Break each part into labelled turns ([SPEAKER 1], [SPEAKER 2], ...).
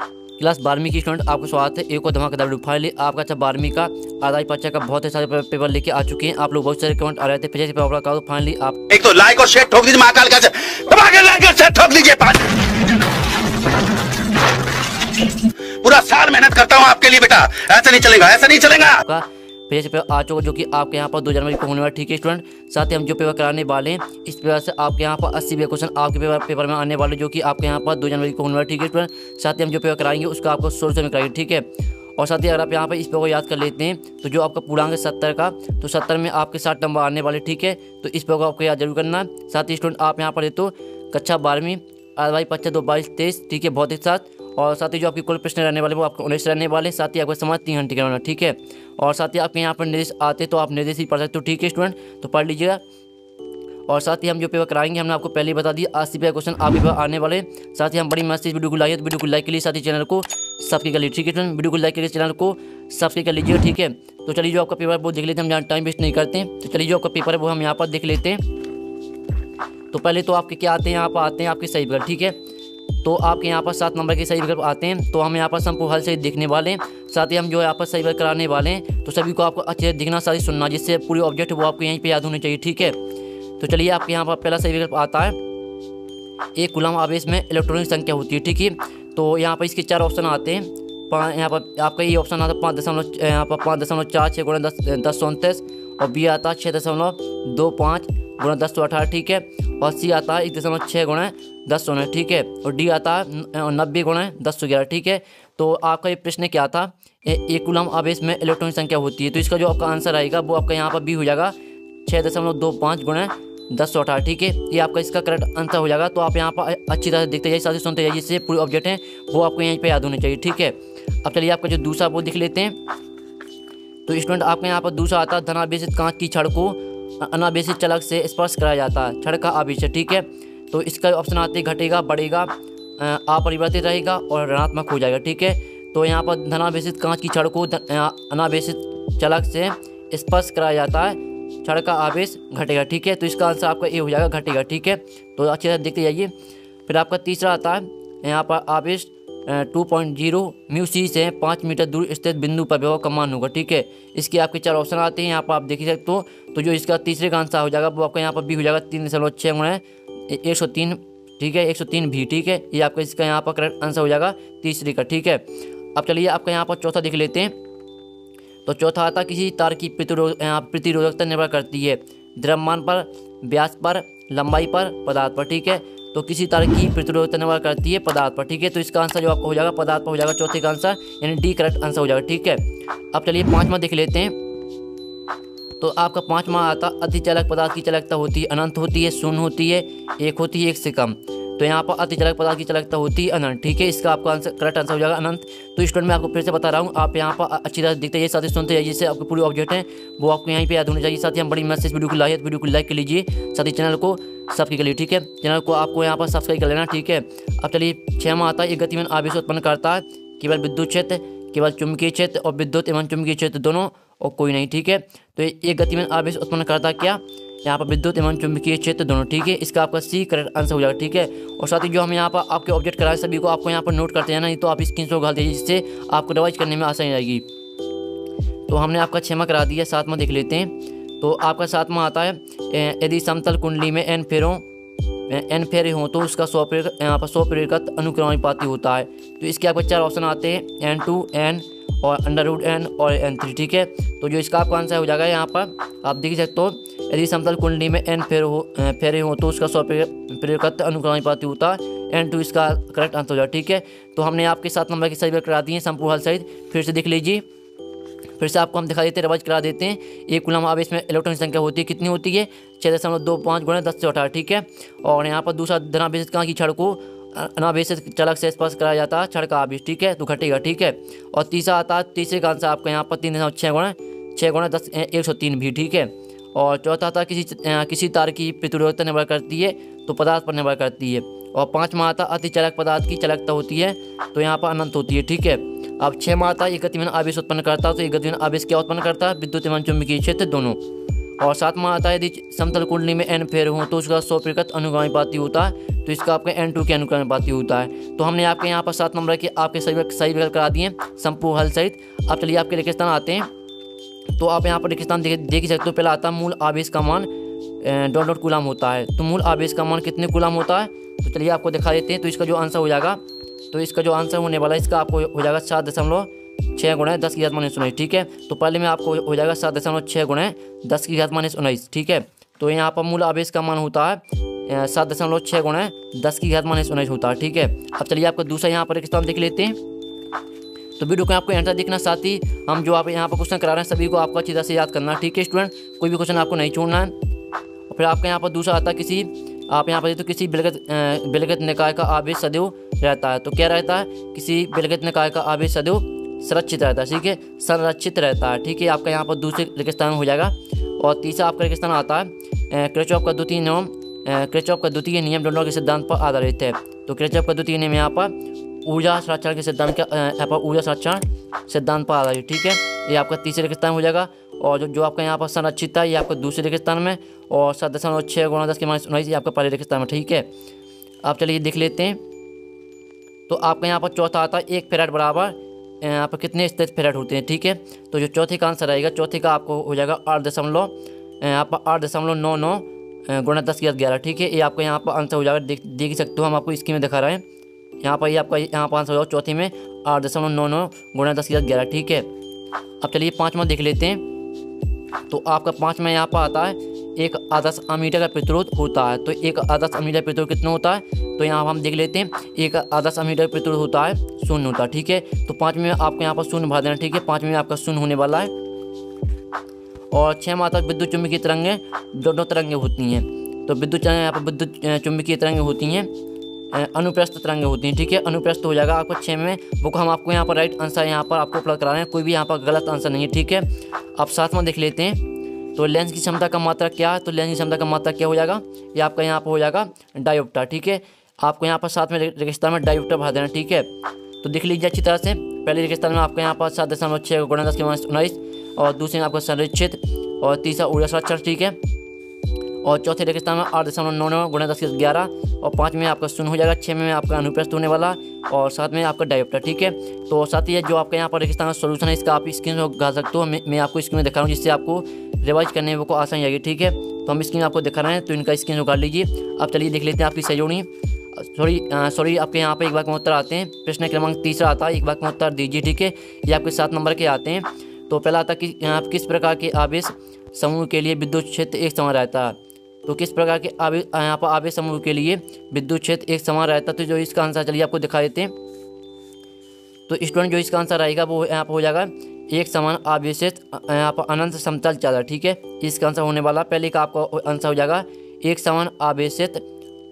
[SPEAKER 1] Class 12वीं की student आपको स्वागत है एक और धमाकेदार वीडियो। फाइनली आपका 12वीं का आधा परीक्षा का बहुत सारे पेपर लेके आ चुके हैं। आप लोग बहुत सारे कमेंट आ रहे थे पीछे से पेपर का, तो फाइनली आप
[SPEAKER 2] एक तो लाइक और शेयर ठोक दीजिए, महाकाल का लाइक और शेयर ठोक दीजिए। पूरा साल मेहनत करता हूँ आपके लिए बेटा, ऐसा नहीं चलेगा, ऐसा नहीं चलेगा।
[SPEAKER 1] पेज पे आ चुका जो कि आपके यहाँ पर 2 जनवरी को होने वाला। ठीक है स्टूडेंट, साथ ही हम जो पेपर कराने वाले हैं इस पेपर से आपके यहाँ पर 80 क्वेश्चन आपके पेपर में आने वाले, जो कि आपके यहाँ पर 2 जनवरी को होने वाला। ठीक है स्टूडेंट, साथ ही हम जो पेपर कराएंगे उसका आपको 100 में कराएंगे। ठीक है, और साथ ही अगर आप यहाँ पर इस पेपर को याद कर लेते हैं तो जो आपका पूर्णांक है 70 का, तो 70 में आपके 60 नंबर आने वाले। ठीक है, तो इस पेपर को आपको याद जरूर करना। साथ ही स्टूडेंट आप यहाँ पर तो कक्षा 12वीं आधा परीक्षा 2 22 23, ठीक है, भौतिक शास्त्र, और साथ ही जो आपके कुल प्रश्न रहने वाले वो आपको 19 रहने वाले। साथ ही आपका समाज 3 घंटे का रहना। ठीक है, और साथ ही आपके यहाँ पर निर्देश आते तो आप निर्देश ही पढ़ सकते हो। ठीक है स्टूडेंट, तो पढ़ लीजिएगा। और साथ ही हम जो पेपर कराएंगे हमने आपको पहले ही बता दिया 80 क्वेश्चन आपके पेपर आने वाले। साथ ही हम बड़ी मस्त वीडियो को लाइए, तो वीडियो को लाइक के लिए साथ ही चैनल को सब्सक्राइब कर लीजिए। ठीक है स्टूडेंट, वीडियो को लाइक करके चैनल को सब्सक्राइब कर लीजिएगा। ठीक है, तो चलिए जो आपका पेपर है वो देख लेते हैं, हम यहाँ टाइम वेस्ट नहीं करते हैं। तो चलिए जो आपका पेपर है वो हम यहाँ पर देख लेते हैं। तो पहले तो आपके क्या आते हैं, यहाँ पर आते हैं आपके सही विकल्प। ठीक है, तो आपके यहाँ पर 7 नंबर के सही विकल्प आते हैं, तो हम यहाँ पर संपूर्ण हल से देखने वाले हैं। साथ ही हम जो यहाँ पर सही विकल्प कराने वाले हैं, तो सभी को आपको अच्छे से दिखना, साथ ही सुनना, जिससे पूरी ऑब्जेक्ट वो आपको यहीं पे याद होनी चाहिए। ठीक है, तो चलिए आपके यहाँ पर पहला सही विकल्प आता है, एक कूलम आवेश में इलेक्ट्रॉनिक संख्या होती है। ठीक है, तो यहाँ पर इसके 4 ऑप्शन आते हैं। यहाँ पर आपका ये ऑप्शन आता है 5.46 गुणा 10 और बी आता है 6.25 गुणा 10 ठीक है, और सी आता है 1.6 गुणा 10 ठीक है, और डी आता है 90 गुणा 10 ठीक है। तो आपका ये प्रश्न क्या था, एक कूलम आवेश में इलेक्ट्रॉनिक संख्या होती है, तो इसका जो आपका आंसर आएगा वो आपका यहाँ पर बी हो जाएगा 6.25 गुणा 10 ठीक है, ये आपका इसका करेक्ट आंसर हो जाएगा। तो आप यहाँ पर अच्छी तरह देखते जाइए, साथ ही सुनते जाइए, जिससे पूरे ऑब्जेक्ट हैं वो आपको यहीं पे याद होने चाहिए। ठीक है, अब चलिए आपका जो दूसरा वो देख लेते हैं। तो स्टूडेंट आपके यहाँ पर दूसरा आता है धनावेशित कांच की छड़ को अनावेशित चलक से स्पर्श कराया जाता है, छड़ का आवेश। ठीक है, तो इसका ऑप्शन आते हैं घटेगा, बढ़ेगा, अपरिवर्तित रहेगा और ऋणात्मक हो जाएगा। ठीक है, तो यहाँ पर धनावेशित कांच की छड़ को अनावेशित चलक से स्पर्श कराया जाता है, छड़ का आवेश घटेगा। ठीक है, तो इसका आंसर आपका ये हो जाएगा घटेगा। ठीक है, तो अच्छे से देखते जाइए। फिर आपका तीसरा आता है यहाँ पर आवेश 2.0 म्यू सी से 5 मीटर दूर स्थित बिंदु पर विभव का मान होगा। ठीक है, इसके आपके 4 ऑप्शन आते हैं, यहाँ पर आप देख सकते हो। तो जो इसका तीसरे का आंसर हो जाएगा वो आपका यहाँ पर बी हो जाएगा 3.6 गुणा 103। ठीक है, 103 भी। ठीक है, ये आपका इसका यहाँ पर करेक्ट आंसर हो जाएगा तीसरे का। ठीक है, अब चलिए आपका यहाँ पर चौथा देख लेते हैं। तो चौथा आता किसी तार की प्रतिरोधकता निर्भर करती है द्रव्यमान पर, व्यास पर, लंबाई पर, पदार्थ पर। ठीक है, तो किसी तार की प्रतिरोधकता निर्भर करती है पदार्थ पर। ठीक है, तो इसका आंसर जो आपका हो जाएगा पदार्थ पर हो जाएगा, चौथे का आंसर यानी डी करेक्ट आंसर हो जाएगा। ठीक है, अब चलिए 5वां देख लेते हैं। तो आपका 5वां आता अतिचालक पदार्थ की चालकता होती है अनंत होती है, शून्य होती है, 1 होती है, 1 से कम। तो यहाँ पर अतिचालक पदार्थ की चालकता होती है अनंत। ठीक है, इसका आपका आंसर करेक्ट आंसर हो जाएगा अनंत। तो स्टूडेंट मैं आपको फिर से बता रहा हूँ, आप यहाँ पर अच्छी तरह देखते जाइए, साथ ही सुनते जाइए, जिससे आपको पूरी ऑब्जेक्ट है वो आपको यहीं पे याद होनी चाहिए। साथ ही हम बड़ी मैसेज वीडियो को लाइक कर लीजिए, साथ ही चैनल को सब्सक्राइब कर लीजिए। ठीक है, चैनल को आपको यहाँ पर सब्सक्राइब कर लेना। ठीक है, अब चलिए 6वां आता है, एक गतिमान आवेश उत्पन्न करता है केवल विद्युत क्षेत्र, केवल चुंबकीय क्षेत्र और विद्युत एवं चुंबकीय क्षेत्र दोनों और कोई नहीं। ठीक है, तो एक गतिमान आवेश उत्पन्न करता क्या, यहाँ पर विद्युत एवं चुंबकीय क्षेत्र दोनों। ठीक है, इसका आपका सी करेक्ट आंसर हो जाएगा। ठीक है, और साथ ही जो हम यहाँ पर आपके ऑब्जेक्ट कराए सभी को आपको यहाँ पर नोट करते जाना, नहीं तो आप स्क्रीनशॉट डाल दीजिए, जिससे आपको रिवाइज करने में आसानी रहेगी। तो हमने आपका 6वां करा दिया, 7वां देख लेते हैं। तो आपका 7वां आता है यदि समतल कुंडली में n फेरे हों तो उसका 100 प्रेरकत्व अनुक्रमानुपाती होता है। तो इसके आपको 4 ऑप्शन आते हैं n2, n और √n और n3। ठीक है, तो जो इसका आपका आंसर हो जाएगा यहाँ पर आप देख सकते हो, यदि समतल कुंडली में n फेरे हो तो उसका 100 प्रेरकत्व अनुक्रमानुपाती होता है, n2 इसका करेक्ट आंसर हो जाएगा। ठीक है, तो हमने आपके 7 नंबर की सही करा दी है संपूर्ण हल सहित। फिर से देख लीजिए, फिर से आपको हम दिखा देते हैं, रिवाइज करा देते हैं। एक कूलम आवेश में इलेक्ट्रॉनिक संख्या होती है, कितनी होती है 6.25 गुणा 10 ठीक है, और यहाँ पर दूसरा धनावेशित कांच की छड़ को अनावेशित चलक से स्पर्श कराया जाता है, छड़ का आवेश। ठीक है, तो घटेगा। ठीक है, और तीसरा आता है, तीसरे का आंसर आपका यहाँ पर 3.6 गुणा 10 103 भी। ठीक है, और चौथा आता किसी तार की प्रतिरोधकता निर्भर करती है तो पदार्थ पर निर्भर करती है, और 5वां आता अतिचालक पदार्थ की चालकता होती है, तो यहाँ पर अनंत होती है। ठीक है, अब 6वां आता है एक गतिमान आवेश उत्पन्न करता है, तो एक गतिमान आवेश क्या उत्पन्न करता है, विद्युत एवं चुंबकीय क्षेत्र दोनों। और 7वां आता है यदि समतल कुंडली में n फेरे हों तो उसका 100 प्रेरकत्व अनुगामी होता है, तो इसका आपका N2 के अनुपाती होता है। तो हमने आपके यहाँ पर 7 नंबर के आपके सही विकल्प करा दिए संपूर्ण हल सहित। अब चलिए आपके रेगिस्तान आते हैं। तो आप यहाँ पर रेगिस्तान देख ही सकते हो। पहला आता है मूल आवेश का मान डॉट कूलम होता है। तो मूल आवेश का मान कितने कूलम होता है, तो चलिए आपको दिखा देते हैं। तो इसका जो आंसर हो जाएगा, तो इसका जो आंसर होने वाला है इसका आपको हो जाएगा 7.6 गुणा 10 की घात माइनस 19। ठीक है, तो पहले में आपको हो जाएगा 7.6 गुणा 10 की घात माइनस 19। ठीक है, तो यहाँ पर मूल आवेश का मान होता है 7.6 गुणा 10 की घात माइनस 19 होता है। ठीक है, अब चलिए आपका दूसरा यहाँ पर रेगिस्तान देख लेते हैं। तो वीडियो को आपको आंसर देखना, साथ ही हम जो आप यहाँ पर क्वेश्चन करा रहे हैं सभी को आपको अच्छी तरह से याद करना। ठीक है स्टूडेंट, कोई भी क्वेश्चन आपको नहीं छोड़ना है। और फिर आपका यहाँ पर दूसरा आता है आप यहाँ पर तो किसी बेलगत निकाय का आवेश सदैव रहता है। तो क्या रहता है, किसी बेलगत निकाय का आवेश सदैव संरक्षित रहता है। ठीक है, संरक्षित रहता है। ठीक है, आपका यहाँ पर दूसरे रेगिस्तान हो जाएगा। और तीसरा आपका रेगिस्तान आता है किरचॉफ का द्वितीय नियम, किरचॉफ का द्वितीय नियम डोनर के सिद्धांत पर आधारित है। तो किरचॉफ का द्वितीय नियम यहाँ पर ऊर्जा संरक्षण के सिद्धांत का यहाँ पर ऊर्जा संरक्षण सिद्धांत पर आधारित। ठीक है, ये आपका तीसरे रेगिस्तान हो जाएगा। और जो आपका यहाँ पर संरक्षित है ये आपका दूसरे रेगिस्तान में, और 7.6 गुणा 10 की माइनस 19 ये आपका पहले रेगिस्तान में। ठीक है, आप चलिए देख लेते हैं। तो आपका यहाँ पर चौथा आता है 1 फैराड बराबर यहाँ पर कितने स्थिर फैराड होते हैं। ठीक है, तो जो चौथे का आंसर रहेगा, चौथे का आपको हो जाएगा 8.99 गुणा 10 की घात 11। ठीक है, ये आपका यहाँ पर आंसर हो जाएगा। देख सकते हो, हम आपको स्क्रीन में दिखा रहे हैं। यहाँ पर ये आपका यहाँ पर आंसर हो जाएगा चौथे में 8.99 गुणा 10 की घात 11। ठीक है, अब चलिए पाँचवा देख लेते हैं। तो आपका पाँचवा यहाँ पर आता है एक आदर्श अमीटर का प्रतिरोध होता है। तो एक आदर्श अमीटर प्रतिरोध कितना होता है, तो यहाँ हम देख लेते हैं। एक आदर्श अमीटर प्रतिरोध होता है 0 होता है। ठीक है, तो 5 में आपको यहाँ पर 0 भर देना। ठीक है, 5 में आपका 0 होने वाला है। और 6 में आता है विद्युत चुम्बकीय तरंगें, दोनों तरंगें होती हैं। तो यहाँ पर विद्युत चुम्बकीय तरंगें होती हैं, अनुप्रस्थ तरंगें होती हैं। ठीक है, अनुप्रस्थ हो जाएगा आपको 6 में। वो हम आपको यहाँ पर राइट आंसर यहाँ पर आपको उपलब्ध करा रहे हैं, कोई भी यहाँ पर गलत आंसर नहीं है। ठीक है, अब 7वां देख लेते हैं। तो लेंस की क्षमता का मात्रा क्या है, तो लेंस की क्षमता का मात्रा क्या हो जाएगा, ये आपका यहाँ पर हो जाएगा डायोप्टर। ठीक है, आपको यहाँ पर 7वें रेगिस्तान में डायोप्टर भर देना। ठीक है, तो देख लीजिए अच्छी तरह से। पहले रेगिस्तान में आपका यहाँ पर 7.6 गुणा 10 की माइनस 19, और दूसरे में आपका संरक्षित, और तीसरा ऊर्जा संरक्षण। ठीक है, और चौथे रेगिस्तान में 8.99 गुणा 10 की घात 11, और 5 में आपका 0 हो जाएगा। 6 में आपका अनुप्रस्थ होने वाला, और 7 में आपका डायोप्टर। ठीक है, तो साथ ही जो आपका यहाँ पर रेगिस्तान का सोल्यूशन है इसका आप स्क्रीन में गा सकते हो। मैं आपको स्क्रीन में दिखा रहा हूँ जिससे आपको रिवाइज करने में को आसानी आएगी। ठीक है, तो हम स्क्रीन आपको दिखा रहे हैं, तो इनका स्क्रीन उगाड़ लीजिए। अब चलिए देख लेते हैं आपकी सहयोगी सॉरी आपके यहाँ पर एक वाक्य में उत्तर आते हैं। प्रश्न क्रमांक तीसरा आता है, एक वाक्य में उत्तर दीजिए। ठीक है, ये आपके 7 नंबर के आते हैं। तो पहला आता है कि यहाँ किस प्रकार के आवेश समूह के लिए विद्युत क्षेत्र एक समान रहता है। तो किस प्रकार के यहाँ पर आवेश समूह के लिए विद्युत क्षेत्र एक समान रहता है। तो जो इसका आंसर चलिए आपको दिखा देते हैं। तो स्टूडेंट जो इसका आंसर रहेगा वो यहाँ पर हो जाएगा एक समान आवेशित यहाँ पर अनंत समतल चादर। ठीक है, इसका आंसर होने वाला पहले का आपका आंसर हो जाएगा एक समान आवेशित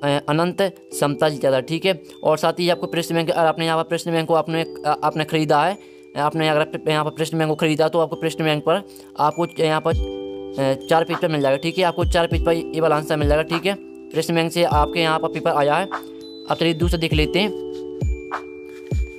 [SPEAKER 1] अनंत समतल चादर। ठीक है, और साथ ही आपको प्रश्न बैंक, आपने यहाँ पर प्रश्न बैंक को आपने खरीदा है, आपने अगर यहाँ पर प्रश्न बैंक को खरीदा तो आपको प्रश्न बैंक पर आपको यहाँ पर 4 पेज पर मिल जाएगा। ठीक है, आपको 4 पेज पर ये वाला आंसर मिल जाएगा। ठीक है, प्रश्न बैंक से आपके यहाँ पर पेपर आया है। अब चलिए दूसरा देख लेते हैं।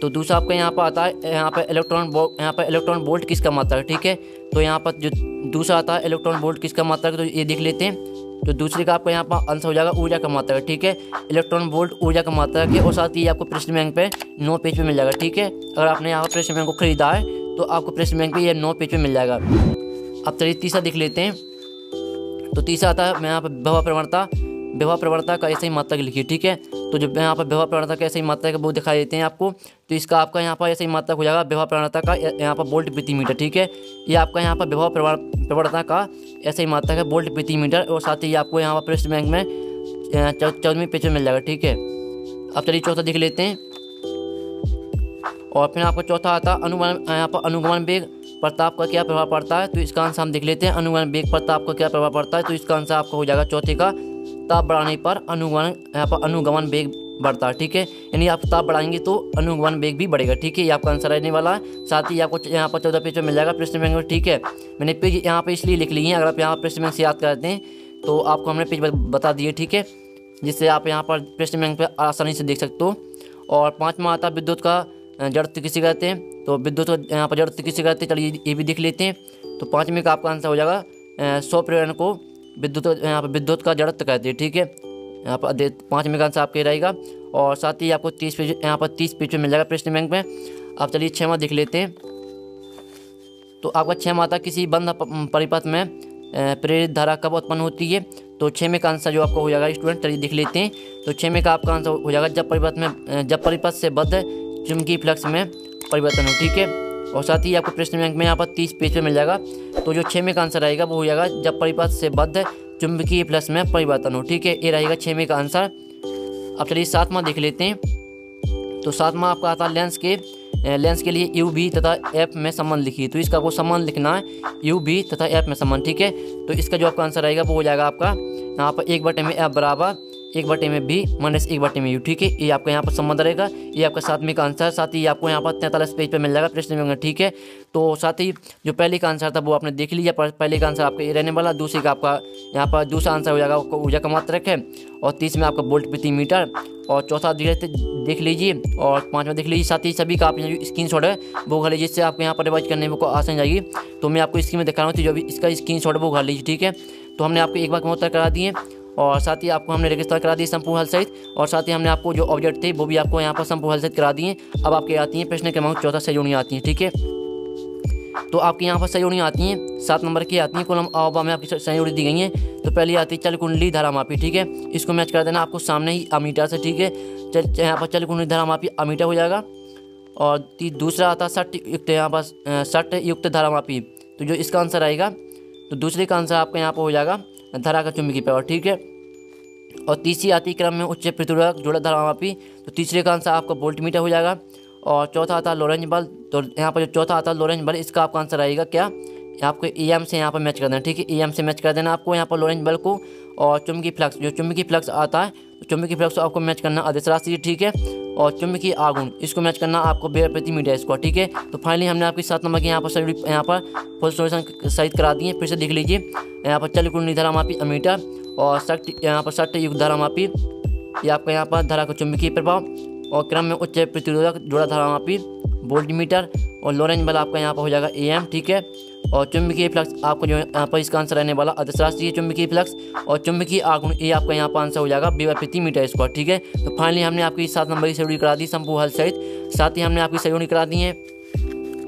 [SPEAKER 1] तो दूसरा आपका यहाँ पर आता है यहाँ पर इलेक्ट्रॉन वोल्ट किसका मात्रा है। ठीक है, तो यहाँ पर जो दूसरा आता है इलेक्ट्रॉन वोल्ट किसका मात्रा है, तो ये देख लेते हैं। तो दूसरे का आपका यहाँ पर आंसर हो जाएगा ऊर्जा का मात्रा है। ठीक है, इलेक्ट्रॉन वोल्ट ऊर्जा का मात्रा है, और साथ ही आपको प्रश्न बैंक पे 9 पेज पे मिल जाएगा। ठीक है, अगर आपने यहाँ पर प्रश्न बैंक को खरीदा है तो आपको प्रश्न बैंक पे ये 9 पेज पे मिल जाएगा। अब चलिए तीसरा देख लेते हैं। तो तीसरा आता है मैं यहाँ पर विभव प्रवणता का ऐसे ही मात्रा लिखिए। ठीक है, तो जो यहाँ पर विभव प्रवणता का ऐसे ही मात्रा का वो दिखाई देते हैं आपको। तो इसका आपका यहाँ पर ऐसे ही मात्रा हो जाएगा विभव प्रवणता का यहाँ पर वोल्ट प्रति मीटर। ठीक है, ये आपका यहाँ पर विभव प्रवणता का ऐसे ही मात्रा का वोल्ट प्रति मीटर, और साथ ही आपको यहाँ पर प्रश्न बैंक में 14वें पेज में मिल जाएगा। ठीक है, अब चलिए चौथा देख लेते हैं। और फिर आपका चौथा आता है यहाँ पर अनुगमन वेग प्रताप का क्या प्रभाव पड़ता है। तो इसका आंसर हम देख लेते हैं, अनुगमन वेग प्रताप का क्या प्रभाव पड़ता है। तो इसका आंसर आपका हो जाएगा चौथे का ताप बढ़ाने पर अनुगमन वेग बढ़ता है। ठीक है, यानी आप ताप बढ़ाएंगे तो अनुगमन वेग भी बढ़ेगा। ठीक है, ये आपका आंसर रहने वाला है। साथ ही आपको यहाँ पर 14 पेज में मिल जाएगा प्रश्न बैंक में। ठीक है, मैंने पेज यहाँ पे इसलिए लिख लिए हैं, अगर आप यहाँ प्रश्न बैंक से याद करते हैं तो आपको हमने पेज बता दिए। ठीक है, जिससे आप यहाँ पर प्रश्न बैंक पर आसानी से देख सकते हो। और 5वां आता विद्युत का जड़त्व किसे कहते हैं। तो विद्युत का यहाँ पर जड़त्व किसे कहते हैं, चलिए ये भी देख लेते हैं। तो 5वें का आपका आंसर हो जाएगा 100 प्रेरण को विद्युत यहाँ पर विद्युत का जड़त्व कहते हैं। ठीक है, यहाँ पर 5वें का आंसर आपके रहेगा। और साथ ही आपको 30 पेज यहाँ पर 30 पेज पे मिल जाएगा प्रश्न बैंक में। आप चलिए 6वां देख लेते हैं। तो आपका 6वां आता किसी बंद परिपथ में प्रेरित धारा कब उत्पन्न होती है। तो 6वें का आंसर जो आपको हो जाएगा स्टूडेंट, चलिए देख लेते हैं। तो 6वें का आपका आंसर हो जाएगा जब परिपथ से बद्ध चुंबकीय फ्लक्स में परिवर्तन हो, ठीक है। और साथ ही आपको प्रश्न बैंक में यहाँ पर 30 पेज पे मिल जाएगा। तो जो 6वें का आंसर रहेगा वो हो जाएगा जब परिपथ से बद्ध चुंबकीय फ्लक्स में परिवर्तन हो, ठीक है। ये रहेगा 6वें का आंसर। अब चलिए 7वां देख लेते हैं। तो 7वां आपका आता है लेंस के लिए यू भी तथा एफ में संबंध लिखिए। तो इसका आपको संबंध लिखना है यू भी तथा एफ में संबंध, ठीक है। तो इसका जो आपका आंसर रहेगा वो हो जाएगा आपका यहाँ पर 1/f बराबर 1/में बी माइनस 1/में यू, ठीक है। ये आपका यहाँ पर संबंध रहेगा। ये आपका 7वें का आंसर। साथ ही आपको यहाँ पर 43 पेज पे मिल जाएगा प्रश्न बैंक, ठीक है। तो साथ ही जो पहले का आंसर था वो आपने देख लिया। पहले का आंसर आपका ये रहने वाला। दूसरे का आपका यहाँ पर दूसरा आंसर हो जाएगा ऊर्जा का मात्रक है। और 30 में आपका वोल्ट प्रति मीटर। और चौथा देख लीजिए। और 5वां देख लीजिए। साथ ही सभी का आप जो स्क्रीनशॉट है वो घर लीजिए, जिससे आपको यहाँ पर रिवाइज करने में आसान जाएगी। तो मैं आपको स्क्रीन में दिखा रहा हूँ, तो जो भी इसका स्क्रीनशॉट है वो घर लीजिए, ठीक है। तो हमने आपको एक बार उत्तर करा दिए और साथ ही आपको हमने रेगिस्तान करा दी संपूर्ण हल सहित। और साथ ही हमने आपको जो ऑब्जेक्ट थे वो भी आपको यहाँ पर संपूर्ण हल सहित करा दिए। अब आपके आती हैं प्रश्न क्रमांक 14 सहयोगी आती हैं, ठीक है। तो आपके यहाँ पर सहयोगी आती हैं 7 नंबर की आती हैं। कॉलम अ में आपकी सहयोगी दी गई हैं। तो पहली आती है चल कुंडली धारा मापी, ठीक है। इसको मैच कर देना आपको सामने ही अमीटर से, ठीक है। यहाँ पर चल कुंडली धारा मापी अमीटर हो जाएगा। और दूसरा आता है सट युक्त, यहाँ पर सट युक्त धारा मापी। तो जो इसका आंसर आएगा, तो दूसरे का आंसर आपका यहाँ पर हो जाएगा धारा का चुंबकीय प्रभाव, ठीक है। और तीसरी आती क्रम में उच्च प्रतिरोधक जोड़ा धारा मापी। तो तीसरे का आंसर आपका वोल्टमीटर हो जाएगा। और चौथा आता है लोरेंज बल। तो यहाँ पर जो चौथा आता है लोरेंज बल, इसका आपका आंसर आएगा क्या, आपको EM से यहाँ पर मैच कर देना, ठीक है। EM से मैच कर देना आपको यहाँ पर लोरेंज बल को। और चुंबकीय फ्लक्स, जो चुंबकीय फ्लक्स आता है, तो चुंबकीय फ्लक्स को आपको मैच करना आदेश राशि, ठीक है। और चुंबकीय आघूर्ण, इसको मैच करना आपको वेबर प्रति मीटर स्क्वायर, ठीक है। तो फाइनली हमने आपकी 7 नंबर की यहाँ पर फुल सॉल्यूशन सहित करा दिए। फिर से देख लीजिए। यहाँ पर चल कुंडली धारा मापी अमीटर। और यहाँ पर सट युक्त धारा मापी, ये आपका यहाँ पर धारा का चुंबकीय प्रभाव। और क्रम में उच्च प्रतिरोधक जोड़ा धारा मापी वोल्टमीटर। और लोरेंज बल आपका यहाँ पर हो जाएगा AM, ठीक है। और चुंबकीय फ्लक्स आपको जो यहाँ पर इसका आंसर रहने वाला आदर्श राशि है चुंबकीय फ्लक्स। और चुंबकीय आघूर्ण, ये आपका यहाँ पर आंसर हो जाएगा वेबर प्रति मीटर स्क्वायर, ठीक है। तो फाइनली हमने आपकी 7 नंबर की सहयोगी करा दी संपूर्ण हल सहित। साथ ही हमने आपकी सहयोगी करा दी है।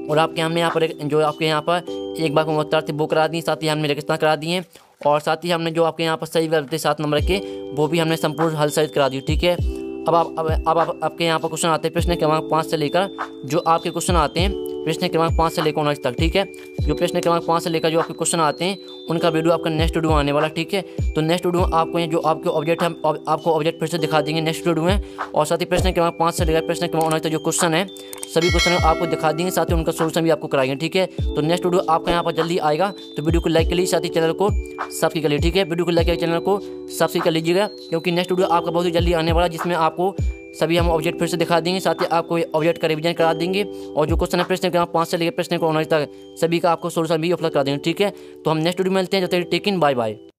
[SPEAKER 1] और आपके हमने यहाँ पर जो आपके यहाँ पर एक बार उत्तर थे वो करा दी। साथ ही हमने रेगिस्तान करा दिए हैं। और साथ ही हमने जो आपके यहाँ पर सही विकल्प थे 7 नंबर के, वो भी हमने संपूर्ण हल सहित करा दी, ठीक है। अब आपके यहाँ पर क्वेश्चन आते हैं प्रश्न क्रमांक 5 से लेकर, जो आपके क्वेश्चन आते हैं प्रश्न क्रमांक 5 से लेकर 19 तक, ठीक है। जो प्रश्न क्रमांक 5 से लेकर जो आपके क्वेश्चन आते हैं उनका वीडियो आपका नेक्स्ट वीडियो आने वाला, ठीक है। तो नेक्स्ट वीडियो आपको जो आपके ऑब्जेक्ट हम आपको ऑब्जेक्ट फिर से दिखा देंगे नेक्स्ट वीडियो में। और साथ ही प्रश्न क्रमांक 5 से लेकर प्रश्न क्रमांक 19 तक जो क्वेश्चन है सभी क्वेश्चन आपको दिखा देंगे, साथ ही उनका सोल्यूशन भी आपको कराएंगे, ठीक है। तो नेक्स्ट वीडियो आपका यहाँ पर जल्दी आएगा। तो वीडियो को लाइक कर लीजिए, साथ ही चैनल को सब्सक्राइब कर लीजिए, ठीक है। वीडियो को लाइक कर चैनल को सब्सक्राइब कर लीजिएगा, क्योंकि नेक्स्ट वीडियो आपका बहुत ही जल्दी आने वाला है, जिसमें आपको सभी हम ऑब्जेक्ट फिर से दिखा देंगे, साथ ही आपको ऑब्जेक्ट का रिवीजन करा देंगे। और जो क्वेश्चन है प्रश्न क्रमांक 5 से लेकर प्रश्न क्रमांक 19 तक सभी का आपको सोल्यूशन भी उपलब्ध करा देंगे, ठीक है। तो हम नेक्स्ट वीडियो में मिलते हैं। जब तक टेक इन, बाय बाय।